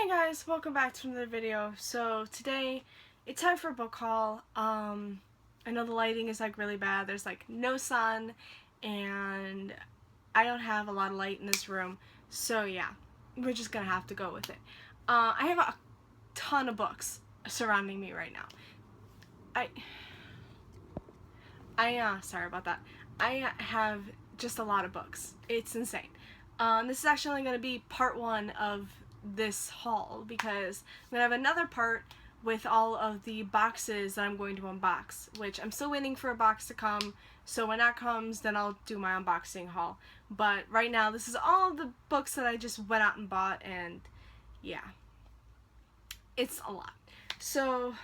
Hey guys, welcome back to another video. So today it's time for a book haul. I know the lighting is like really bad. There's like no sun and I don't have a lot of light in this room. So yeah, we're just gonna have to go with it. I have a ton of books surrounding me right now. Sorry about that. I have just a lot of books. It's insane. This is actually only going to be part one of this haul because I'm going to have another part with all of the boxes that I'm going to unbox, which I'm still waiting for a box to come, so when that comes then I'll do my unboxing haul. But right now this is all the books that I just went out and bought, and yeah, it's a lot. So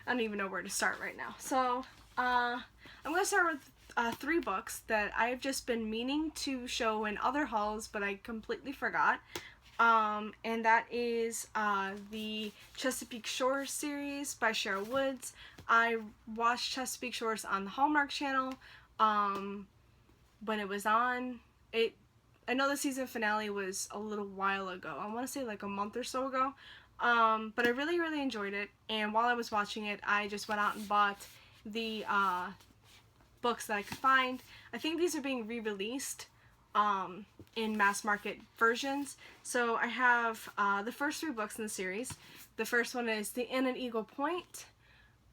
I don't even know where to start right now. So I'm going to start with 3 books that I've just been meaning to show in other hauls, but I completely forgot. And that is the Chesapeake Shores series by Cheryl Woods. I watched Chesapeake Shores on the Hallmark Channel when it was on. I know the season finale was a little while ago. I want to say like a month or so ago. But I really enjoyed it, and while I was watching it I just went out and bought the books that I could find. I think these are being re-released in mass market versions. So I have the first 3 books in the series. The first one is The Inn at Eagle Point.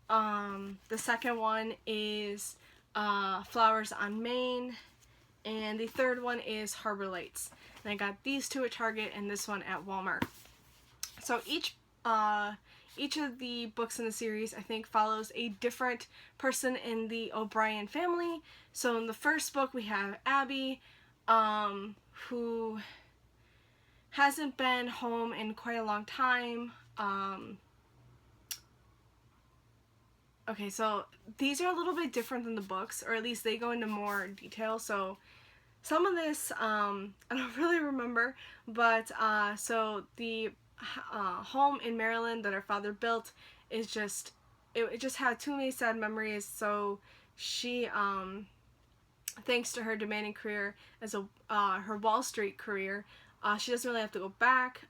The second one is Flowers on Main. And the third one is Harbor Lights. And I got these 2 at Target and this one at Walmart. So each of the books in the series, I think, follows a different person in the O'Brien family. So in the first book we have Abby, who hasn't been home in quite a long time. Okay, so these are a little bit different than the books, or at least they go into more detail. So some of this I don't really remember, but so the home in Maryland that her father built is just, it just had too many sad memories. So she thanks to her demanding career as her Wall Street career, she doesn't really have to go back,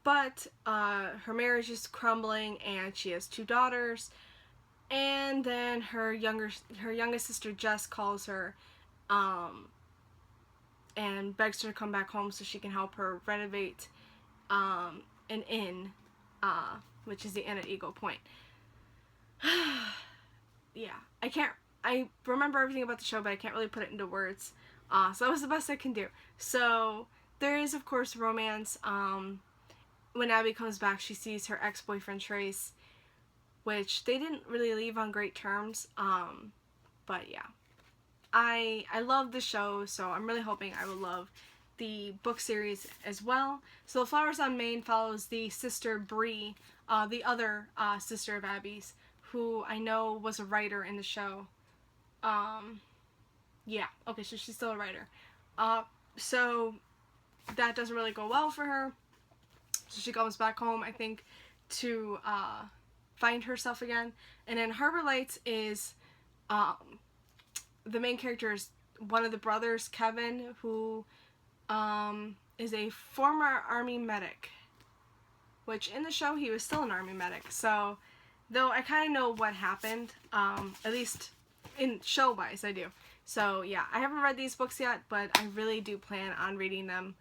but her marriage is crumbling and she has 2 daughters, and then her youngest sister Jess calls her and begs her to come back home so she can help her renovate an inn, which is the Inn at Eagle Point. Yeah, I remember everything about the show, but I can't really put it into words. So that was the best I can do. So there is, of course, romance. When Abby comes back, she sees her ex-boyfriend Trace, which they didn't really leave on great terms. But yeah, I love the show, so I'm really hoping I will love the book series as well. So Flowers on Main follows the sister Bree, the other sister of Abby's, who I know was a writer in the show. Yeah, okay, so she's still a writer. So that doesn't really go well for her. So she comes back home, I think, to find herself again. And then Harbor Lights is the main character is one of the brothers, Kevin, who is a former Army medic, which in the show he was still an Army medic. So though I kind of know what happened, at least in show-wise I do. So yeah, I haven't read these books yet, but I really do plan on reading them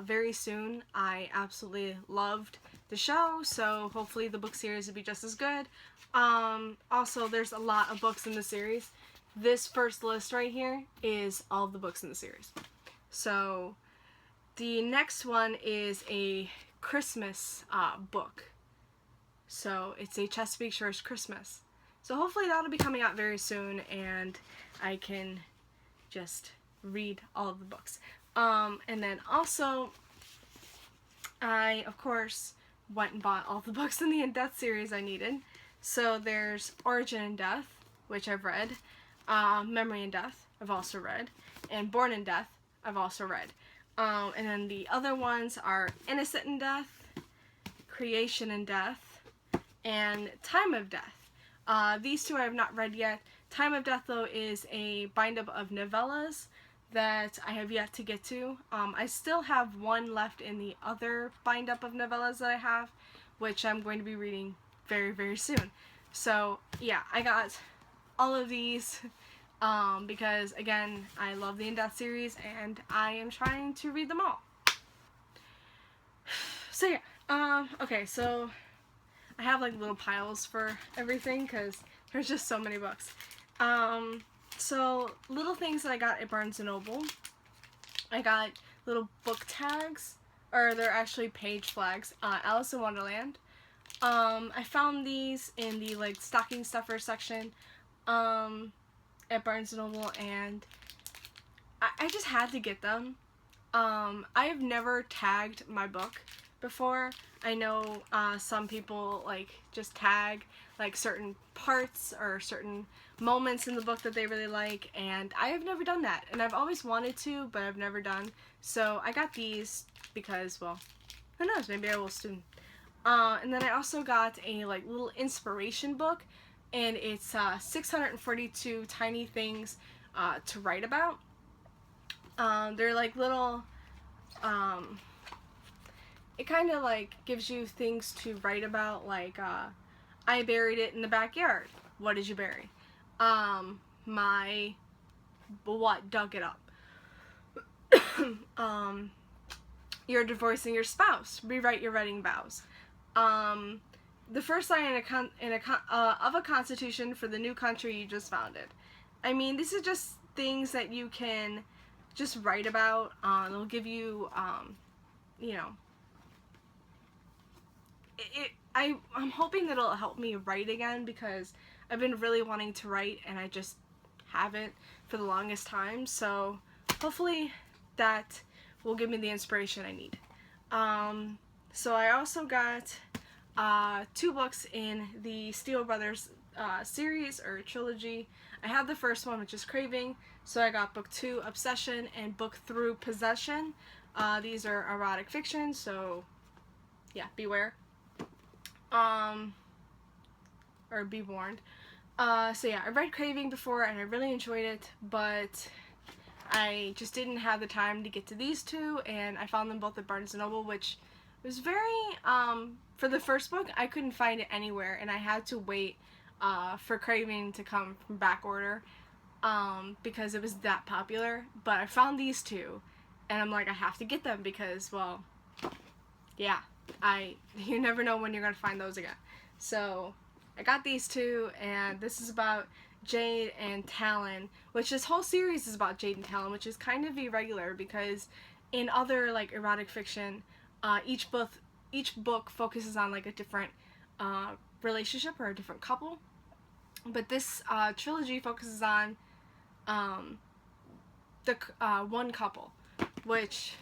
very soon. I absolutely loved the show, so hopefully the book series will be just as good. Also, there's a lot of books in the series. This first list right here is all the books in the series. So the next one is a Christmas book. So it's a Chesapeake Shores Christmas. So hopefully that'll be coming out very soon and I can just read all of the books. And then also, I, of course, went and bought all the books in the In Death series I needed. So there's Origin in Death, which I've read. Memory in Death, I've also read. And Born in Death, I've also read. And then the other ones are Innocent in Death, Creation in Death, and Time of Death. These 2 I have not read yet. Time of Death, though, is a bind-up of novellas that I have yet to get to. I still have one left in the other bind up of novellas that I have, which I'm going to be reading very, very soon. So yeah, I got all of these because, again, I love the In Death series and I am trying to read them all. So yeah, okay, so I have like little piles for everything because there's just so many books. So little things that I got at Barnes & Noble. I got little book tags, or they're actually page flags, Alice in Wonderland. I found these in the like stocking stuffer section at Barnes & Noble, and I just had to get them. I have never tagged my book before. I know some people like just tag like certain parts or certain moments in the book that they really like, and I have never done that, and I've always wanted to, but I've never done. So I got these because, well, who knows, maybe I will soon. And then I also got a like little inspiration book, and it's 642 tiny things to write about. They're like little, it kind of like gives you things to write about, like, I buried it in the backyard. What did you bury? My what dug it up? You're divorcing your spouse. Rewrite your wedding vows. The first line of a constitution for the new country you just founded. I mean, these are just things that you can just write about. They'll give you, you know, I'm hoping that it'll help me write again, because I've been really wanting to write and I just haven't for the longest time. So hopefully that will give me the inspiration I need. So I also got 2 books in the Steele Brothers series or trilogy. I have the first one, which is Craving, so I got book 2, Obsession, and book 3, Possession. These are erotic fiction, so yeah, beware. Or be warned. So yeah, I read Craving before and I really enjoyed it, but I just didn't have the time to get to these 2, and I found them both at Barnes & Noble, which was very, for the first book, I couldn't find it anywhere, and I had to wait for Craving to come from back order, because it was that popular. But I found these 2, and I'm like, I have to get them because, well, yeah, you never know when you're gonna find those again. So I got these 2, and this is about Jade and Talon, which this whole series is about Jade and Talon, which is kind of irregular because in other like erotic fiction, each book focuses on like a different relationship or a different couple, but this trilogy focuses on the one couple, which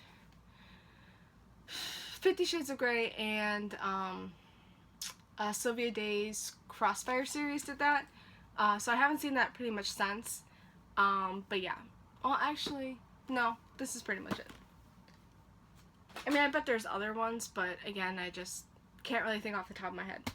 50 Shades of Grey and Sylvia Day's Crossfire series did that. So I haven't seen that pretty much since. But yeah. Well, actually, no, this is pretty much it. I mean, I bet there's other ones, but again, I just can't really think off the top of my head.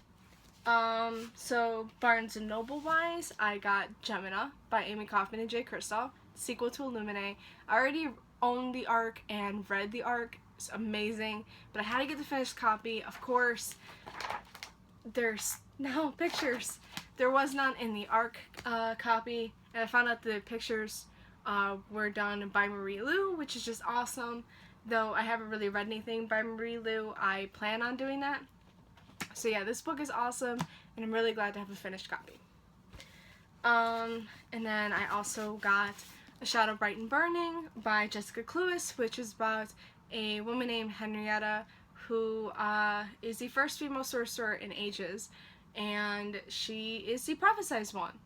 So Barnes & Noble wise, I got Gemina by Amy Kaufman and Jay Kristoff, sequel to Illuminae. I already owned the ARC and read the ARC. It's amazing, but I had to get the finished copy. Of course, there's no pictures. There was none in the ARC copy, and I found out the pictures were done by Marie Lu, which is just awesome. Though I haven't really read anything by Marie Lu, I plan on doing that. So yeah, this book is awesome, and I'm really glad to have a finished copy. And then I also got A Shadow Bright and Burning by Jessica Cluess, which is about a woman named Henrietta who is the first female sorcerer in ages, and she is the prophesized one.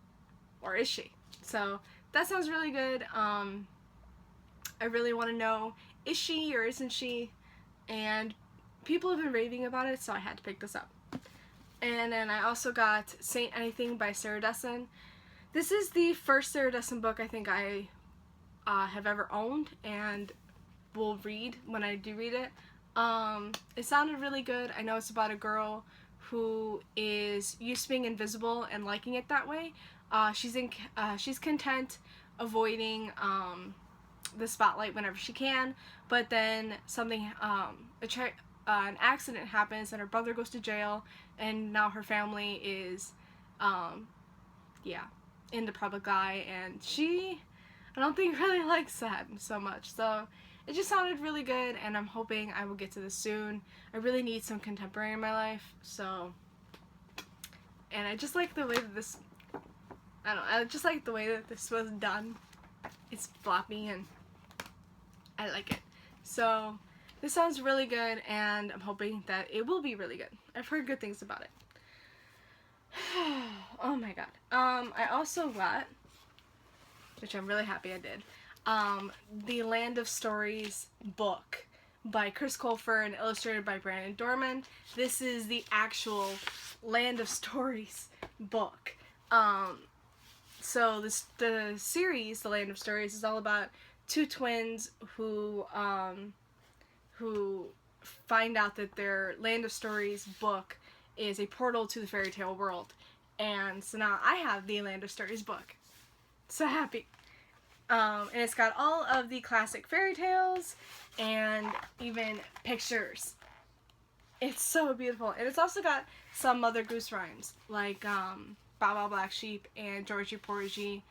Or is she? So that sounds really good. I really want to know, is she or isn't she? And people have been raving about it, so I had to pick this up. And then I also got Saint Anything by Sarah Dessen. This is the first Sarah Dessen book I think I have ever owned and will read when I do read it. It sounded really good. I know it's about a girl who is used to being invisible and liking it that way. She's content avoiding the spotlight whenever she can, but then something, an accident happens and her brother goes to jail, and now her family is, yeah, in the public eye, and she, I don't think, really likes that so much. So it just sounded really good, and I'm hoping I will get to this soon. I really need some contemporary in my life, so, and I just like the way that this, I don't know, I just like the way that this was done. It's floppy, and I like it. So this sounds really good, and I'm hoping that it will be really good. I've heard good things about it. Oh my god. I also got, which I'm really happy I did, the Land of Stories book by Chris Colfer and illustrated by Brandon Dorman. This is the actual Land of Stories book. So the series, The Land of Stories, is all about two twins who find out that their Land of Stories book is a portal to the fairy tale world. And so now I have the Land of Stories book. So happy. And it's got all of the classic fairy tales and even pictures. It's so beautiful. And it's also got some Mother Goose rhymes, like Bow Wow Black Sheep and Georgie Porgy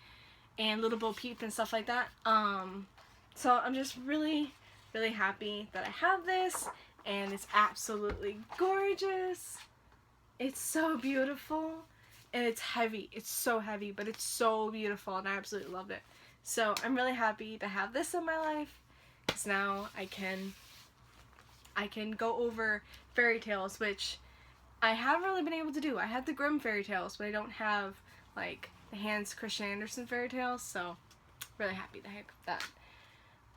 and Little Bo Peep and stuff like that. So I'm just really, really happy that I have this, and it's absolutely gorgeous. It's so beautiful, and it's heavy. It's so heavy, but it's so beautiful, and I absolutely love it. So I'm really happy to have this in my life, because now I can go over fairy tales, which I haven't really been able to do. I had the Grimm fairy tales, but I don't have, like, the Hans Christian Andersen fairy tales, so really happy to have that.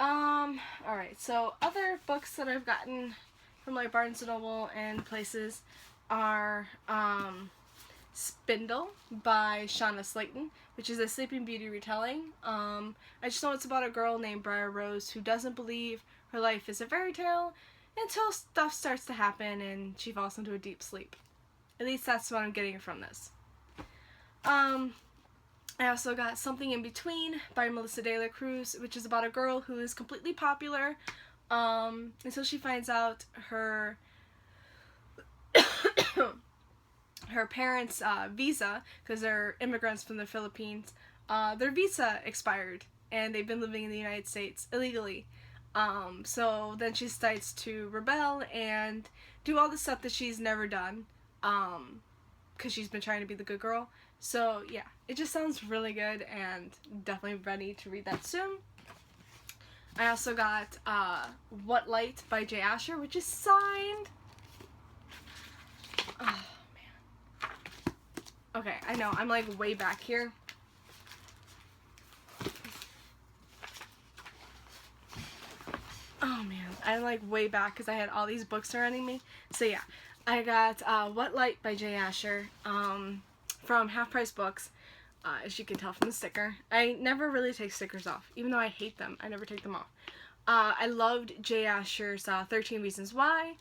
Alright, so other books that I've gotten from, like, Barnes & Noble and places are, Spindle by Shauna Slayton, which is a Sleeping Beauty retelling. I just know it's about a girl named Briar Rose who doesn't believe her life is a fairy tale until stuff starts to happen and she falls into a deep sleep. At least that's what I'm getting from this. I also got Something in Between by Melissa De La Cruz, which is about a girl who is completely popular until she finds out her her parents' visa, because they're immigrants from the Philippines, their visa expired and they've been living in the United States illegally. So then she decides to rebel and do all the stuff that she's never done, because she's been trying to be the good girl. So yeah, it just sounds really good, and definitely ready to read that soon. I also got What Light by Jay Asher, which is signed. Oh man. Okay, I know, I'm like way back here. Oh man, I'm like way back because I had all these books surrounding me. So yeah, I got What Light by Jay Asher from Half Price Books, as you can tell from the sticker. I never really take stickers off, even though I hate them. I never take them off. I loved Jay Asher's 13 Reasons Why,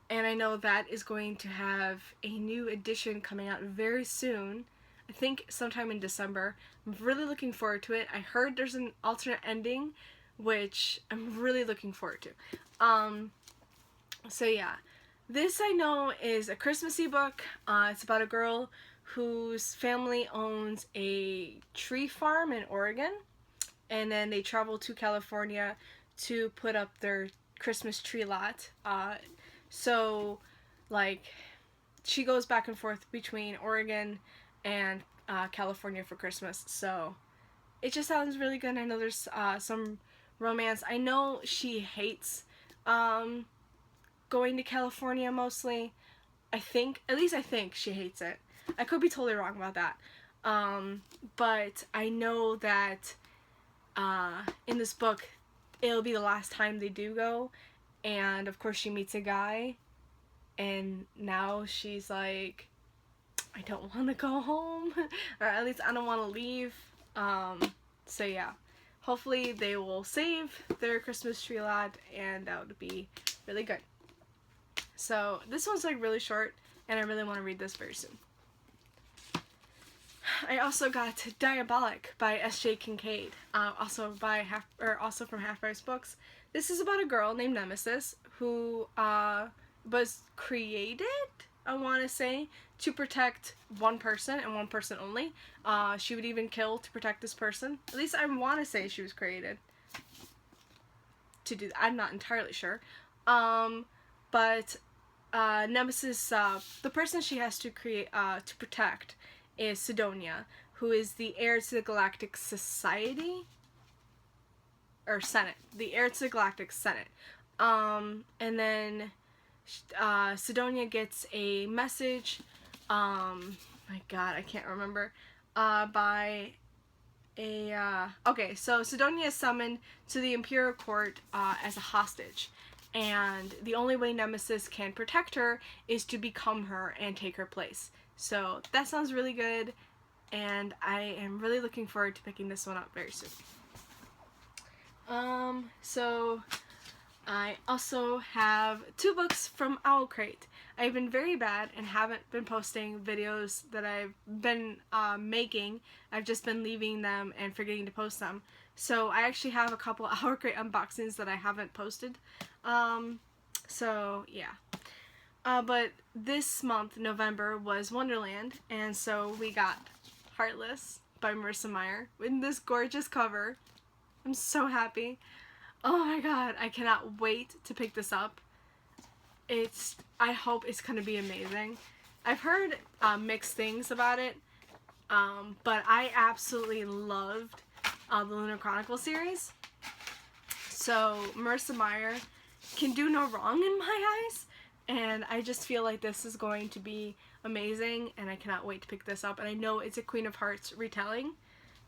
and I know that is going to have a new edition coming out very soon. I think sometime in December. I'm really looking forward to it. I heard there's an alternate ending, which I'm really looking forward to. So yeah, this I know is a Christmassy book. It's about a girl whose family owns a tree farm in Oregon, and then they travel to California to put up their Christmas tree lot. So like she goes back and forth between Oregon and California for Christmas. So it just sounds really good. I know there's some romance. I know she hates going to California mostly. At least I think she hates it. I could be totally wrong about that. But I know that in this book, it'll be the last time they do go. And of course she meets a guy, and now she's like, I don't want to go home, or at least I don't want to leave. So yeah, hopefully they will save their Christmas tree lot, and that would be really good. So this one's like really short, and I really want to read this very soon. I also got Diabolic by S.J. Kincaid, also from Half Price Books. This is about a girl named Nemesis who was created, I want to say, to protect one person and one person only. She would even kill to protect this person. At least I want to say she was created to do that. I'm not entirely sure. But Nemesis, the person she has to create to protect is Sidonia, who is the heir to the Galactic Society or Senate, the heir to the Galactic Senate. And then Sidonia gets a message. My God, I can't remember. Okay, so Sidonia is summoned to the Imperial Court as a hostage. And the only way Nemesis can protect her is to become her and take her place. So that sounds really good, and I am really looking forward to picking this one up very soon. So I also have 2 books from Owlcrate. I've been very bad and haven't been posting videos that I've been making. I've just been leaving them and forgetting to post them. So I actually have a couple Owlcrate unboxings that I haven't posted. So yeah. But this month, November, was Wonderland, and so we got Heartless by Marissa Meyer in this gorgeous cover. I'm so happy. Oh my God, I cannot wait to pick this up. I hope it's gonna be amazing. I've heard mixed things about it, but I absolutely loved the Lunar Chronicle series. So Marissa Meyer can do no wrong in my eyes, and I just feel like this is going to be amazing, and I cannot wait to pick this up. And I know it's a Queen of Hearts retelling,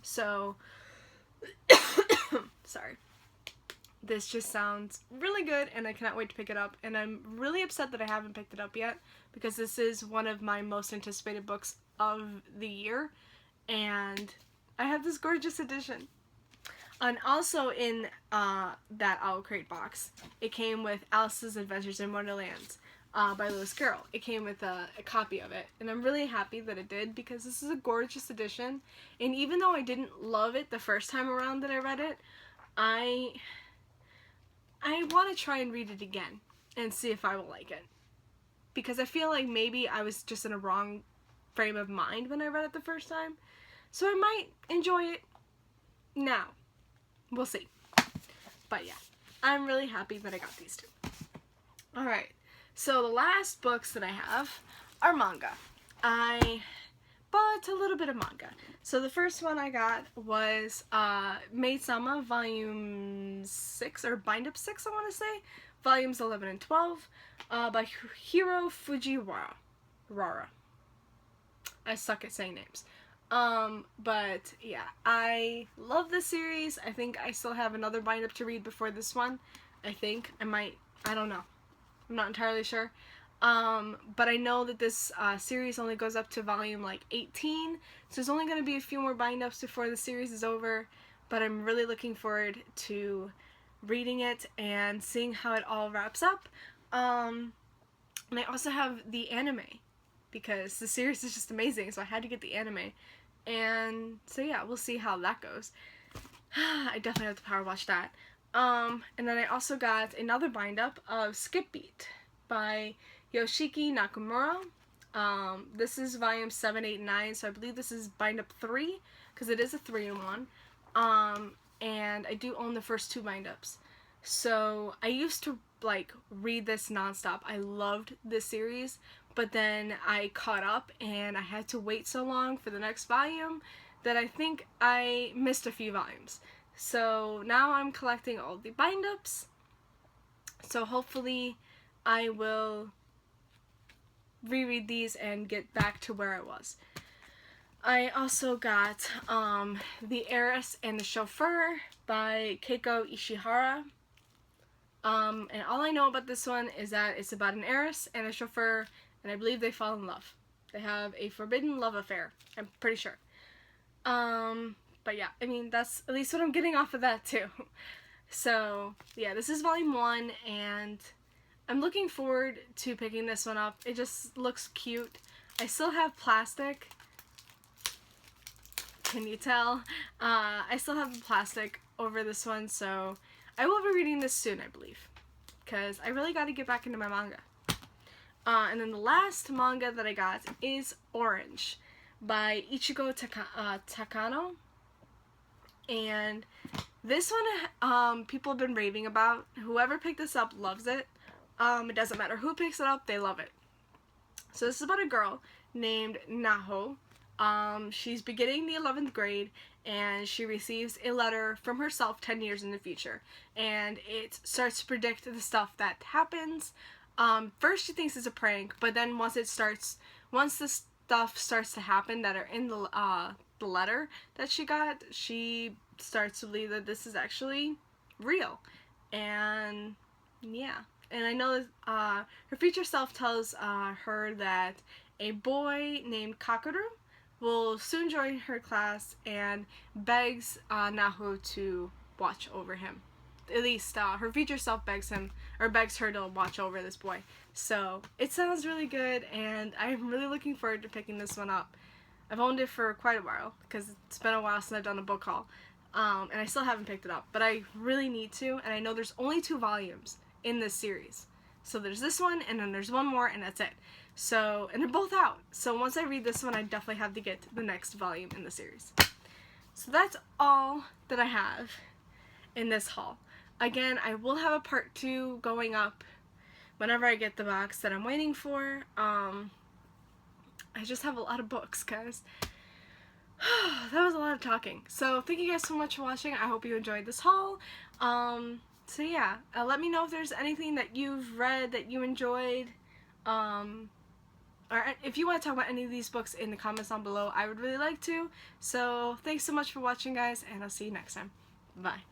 so sorry. This just sounds really good, and I cannot wait to pick it up. And I'm really upset that I haven't picked it up yet, because this is one of my most anticipated books of the year, and I have this gorgeous edition. And also in that Owlcrate box, it came with Alice's Adventures in Wonderland by Lewis Carroll. It came with a copy of it, and I'm really happy that it did, because this is a gorgeous edition. And even though I didn't love it the first time around that I read it, I want to try and read it again and see if I will like it, because I feel like maybe I was just in a wrong frame of mind when I read it the first time, so I might enjoy it now. We'll see. But yeah, I'm really happy that I got these 2. Alright, so the last books that I have are manga. I bought a little bit of manga. So the first one I got was Maid-sama Volume 6, or Bind Up 6, I want to say. Volumes 11 and 12 by Hiro Fujiwara. I suck at saying names. But yeah, I love this series. I think I still have another bind up to read before this one. I think I don't know. I'm not entirely sure. But I know that this series only goes up to volume like 18, so there's only going to be a few more bind ups before the series is over, but I'm really looking forward to reading it and seeing how it all wraps up. And I also have the anime, because the series is just amazing, so I had to get the anime. And so yeah, we'll see how that goes. I definitely have to power watch that. And then I also got another bind up of Skip Beat by Yoshiki Nakamura. This is volume 7, 8, 9, so I believe this is bind up 3, because it is a 3-in-1. And I do own the first 2 bind ups. So I used to like read this nonstop. I loved this series, but then I caught up and I had to wait so long for the next volume that I think I missed a few volumes. So now I'm collecting all the bind ups, so hopefully I will reread these and get back to where I was. I also got The Heiress and the Chauffeur by Keiko Ishihara. And all I know about this one is that it's about an heiress and a chauffeur, and I believe they fall in love. They have a forbidden love affair, I'm pretty sure. But yeah, I mean, that's at least what I'm getting off of that too. So yeah, this is volume 1, and I'm looking forward to picking this one up. It just looks cute. I still have plastic Can you tell? I still have the plastic over this one, so I will be reading this soon, I believe, because I really got to get back into my manga. And then the last manga that I got is Orange by Ichigo Takano. And this one, people have been raving about. Whoever picked this up loves it. It doesn't matter who picks it up, they love it. So this is about a girl named Naho. She's beginning the 11th grade, and she receives a letter from herself 10 years in the future. And it starts to predict the stuff that happens. First she thinks it's a prank, but then once the stuff starts to happen that are in the letter that she got, she starts to believe that this is actually real. And yeah. And I know that her future self tells her that a boy named Kakeru will soon join her class and begs Naho to watch over him. At least her future self begs her to watch over this boy. So it sounds really good, and I'm really looking forward to picking this one up. I've owned it for quite a while because it's been a while since I've done a book haul, and I still haven't picked it up, but I really need to. And I know there's only 2 volumes in this series, so there's this one and then there's one more, and that's it. So, and they're both out. So once I read this one, I definitely have to get the next volume in the series. So that's all that I have in this haul. Again, I will have a part 2 going up whenever I get the box that I'm waiting for. I just have a lot of books, guys. That was a lot of talking. So thank you guys so much for watching. I hope you enjoyed this haul. So yeah, let me know if there's anything that you've read that you enjoyed. Or if you want to talk about any of these books in the comments down below, I would really like to. So thanks so much for watching, guys, and I'll see you next time. Bye.